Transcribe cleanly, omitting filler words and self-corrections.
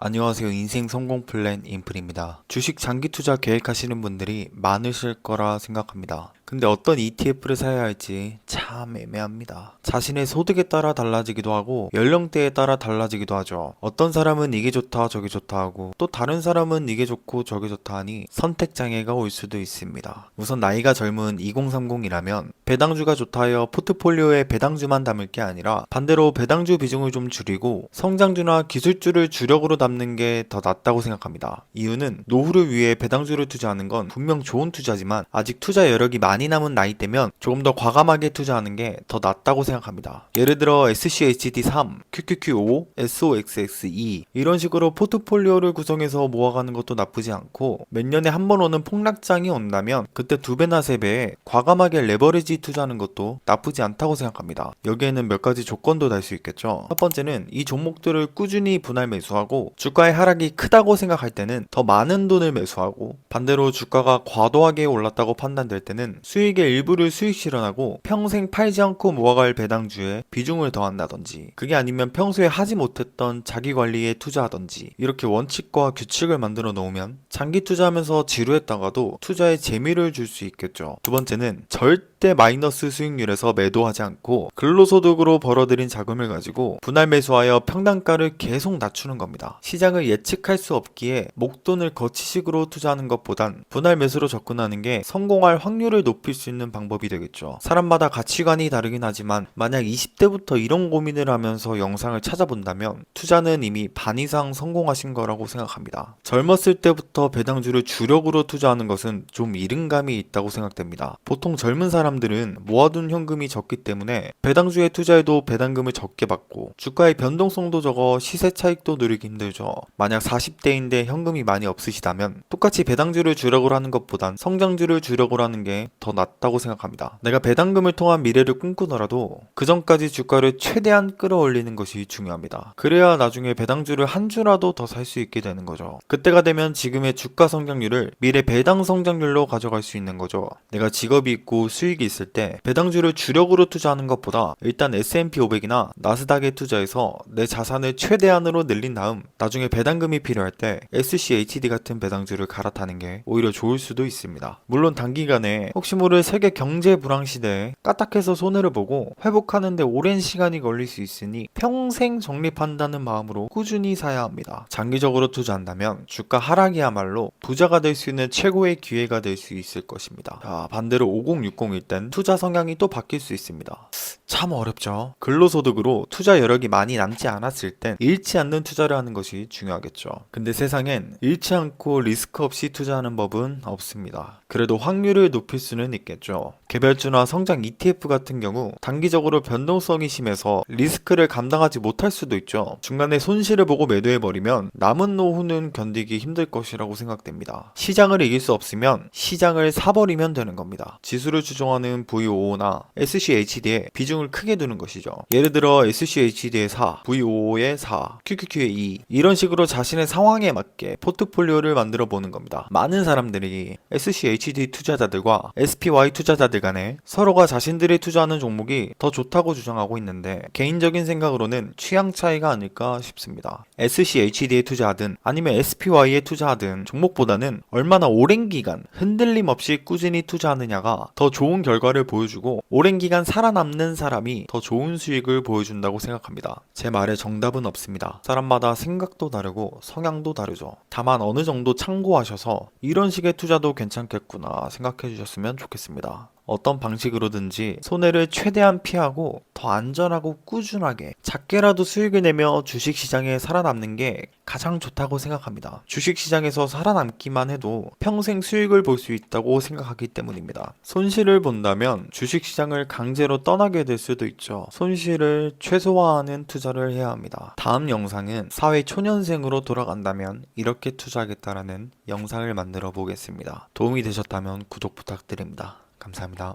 안녕하세요. 인생 성공 플랜 인플입니다. 주식 장기 투자 계획하시는 분들이 많으실 거라 생각합니다. 근데 어떤 ETF를 사야 할지 참 애매합니다. 자신의 소득에 따라 달라지기도 하고 연령대에 따라 달라지기도 하죠. 어떤 사람은 이게 좋다 저게 좋다 하고 또 다른 사람은 이게 좋고 저게 좋다 하니 선택 장애가 올 수도 있습니다. 우선 나이가 젊은 2030이라면 배당주가 좋다 하여 포트폴리오에 배당주만 담을 게 아니라 반대로 배당주 비중을 좀 줄이고 성장주나 기술주를 주력으로 담는 게 더 낫다고 생각합니다. 이유는 노후를 위해 배당주를 투자하는 건 분명 좋은 투자지만 아직 투자 여력이 많이 남은 나이대면 조금 더 과감하게 투자하는 게 더 낫다고 생각합니다. 예를 들어 SCHD3, QQQ5, SOXX2 이런 식으로 포트폴리오를 구성해서 모아가는 것도 나쁘지 않고 몇 년에 한 번 오는 폭락장이 온다면 그때 2배나 3배에 과감하게 레버리지 투자하는 것도 나쁘지 않다고 생각합니다. 여기에는 몇 가지 조건도 달 수 있겠죠. 첫 번째는 이 종목들을 꾸준히 분할 매수하고 주가의 하락이 크다고 생각할 때는 더 많은 돈을 매수하고 반대로 주가가 과도하게 올랐다고 판단될 때는 수익의 일부를 수익 실현하고 평생 팔지 않고 모아갈 배당주에 비중을 더한다든지 그게 아니면 평소에 하지 못했던 자기 관리에 투자하든지 이렇게 원칙과 규칙을 만들어 놓으면 장기 투자하면서 지루했다가도 투자에 재미를 줄 수 있겠죠. 두 번째는 절대 마이너스 수익률에서 매도하지 않고 근로소득으로 벌어들인 자금을 가지고 분할 매수하여 평단가를 계속 낮추는 겁니다. 시장을 예측할 수 없기에 목돈을 거치식으로 투자하는 것보단 분할 매수로 접근하는 게 성공할 확률을 높일 수 있는 방법이 되겠죠. 사람마다 가치관이 다르긴 하지만 만약 20대부터 이런 고민을 하면서 영상을 찾아본다면 투자는 이미 반 이상 성공하신 거라고 생각합니다. 젊었을 때부터 배당주를 주력으로 투자하는 것은 좀 이른감이 있다고 생각됩니다. 보통 젊은 사람들은 모아둔 현금이 적기 때문에 배당주에 투자해도 배당금을 적게 받고 주가의 변동성도 적어 시세 차익도 누리기 힘들죠. 만약 40대인데 현금이 많이 없으시다면 똑같이 배당주를 주력으로 하는 것보단 성장주를 주력으로 하는 게 더 낫다고 생각합니다. 내가 배당금을 통한 미래를 꿈꾸더라도 그 전까지 주가를 최대한 끌어올리는 것이 중요합니다. 그래야 나중에 배당주를 한 주라도 더 살 수 있게 되는 거죠. 그때가 되면 지금의 주가 성장률을 미래 배당 성장률로 가져갈 수 있는 거죠. 내가 직업이 있고 수익이 있을 때 배당주를 주력으로 투자하는 것보다 일단 S&P 500이나 나스닥에 투자해서 내 자산을 최대한으로 늘린 다음 나중에 배당금이 필요할 때 SCHD 같은 배당주를 갈아타는 게 오히려 좋을 수도 있습니다. 물론 단기간에 혹시 모를 세계 경제 불황 시대에 까딱해서 손해를 보고 회복하는데 오랜 시간이 걸릴 수 있으니 평생 적립한다는 마음으로 꾸준히 사야 합니다. 장기적으로 투자한다면 주가 하락이야말로 부자가 될 수 있는 최고의 기회가 될 수 있을 것입니다. 자, 반대로 5060일 땐 투자 성향이 또 바뀔 수 있습니다. 참 어렵죠. 근로소득으로 투자 여력이 많이 남지 않았을 땐 잃지 않는 투자를 하는 것이 중요하겠죠. 근데 세상엔 잃지 않고 리스크 없이 투자하는 법은 없습니다. 그래도 확률을 높일 수는 있겠죠. 개별주나 성장 ETF 같은 경우 단기적으로 변동성이 심해서 리스크를 감당하지 못할 수도 있죠. 중간에 손실을 보고 매도해버리면 남은 노후는 견디기 힘들 것이라고 생각됩니다. 시장을 이길 수 없으면 시장을 사버리면 되는 겁니다. 지수를 추종하는 VOO나 SCHD에 비중을 크게 두는 것이죠. 예를 들어 SCHD의 4, VOO의 4, QQQ의 2 이런 식으로 자신의 상황에 맞게 포트폴리오를 만들어 보는 겁니다. 많은 사람들이 SCHD 투자자들과 SPY 투자자들 간에 서로가 자신들이 투자하는 종목이 더 좋다고 주장하고 있는데 개인적인 생각으로는 취향 차이가 아닐까 싶습니다. SCHD에 투자하든 아니면 SPY에 투자하든 종목보다는 얼마나 오랜 기간 흔들림 없이 꾸준히 투자하느냐가 더 좋은 결과를 보여주고 오랜 기간 살아남는 사람이 더 좋은 수익을 보여준다고 생각합니다. 제 말에 정답은 없습니다. 사람마다 생각도 다르고 성향도 다르죠. 다만 어느 정도 참고하셔서 이런 식의 투자도 괜찮겠구나 생각해 주셨으면 좋겠습니다. 어떤 방식으로든지 손해를 최대한 피하고 더 안전하고 꾸준하게 작게라도 수익을 내며 주식시장에 살아남는 게 가장 좋다고 생각합니다. 주식시장에서 살아남기만 해도 평생 수익을 볼 수 있다고 생각하기 때문입니다. 손실을 본다면 주식시장을 강제로 떠나게 될 수도 있죠. 손실을 최소화하는 투자를 해야 합니다. 다음 영상은 사회 초년생으로 돌아간다면 이렇게 투자하겠다라는 영상을 만들어 보겠습니다. 도움이 되셨다면 구독 부탁드립니다. 감사합니다.